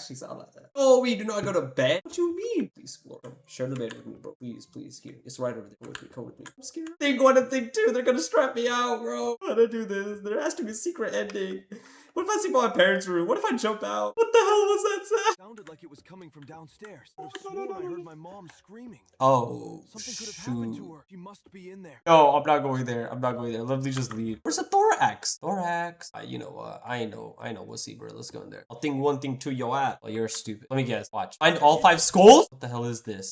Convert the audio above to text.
actually sound like that. Oh, we do not go to bed? What you mean? Please, Lord, share the bed with me, bro. Please, please. Here, it's right over there. Come with me. Come with me. I'm scared. Thing 1 and thing 2, they're gonna strap me out, bro. How to do this? There has to be a secret ending. What if I see my parents' room? What if I jump out? What the hell was that sound? Sounded like it was coming from downstairs. I have sworn I heard my mom screaming. Oh, Something could have happened to shoot. her. She must be in there. No, I'm not going there. I'm not going there. Let me just leave. Where's the thorax? Thorax. You know what? I know. We'll see, bro. Let's go in there. I'll think 1, thing 2, yo at. Oh, you're stupid. Let me guess. Watch. Find all 5 skulls? What the hell is this?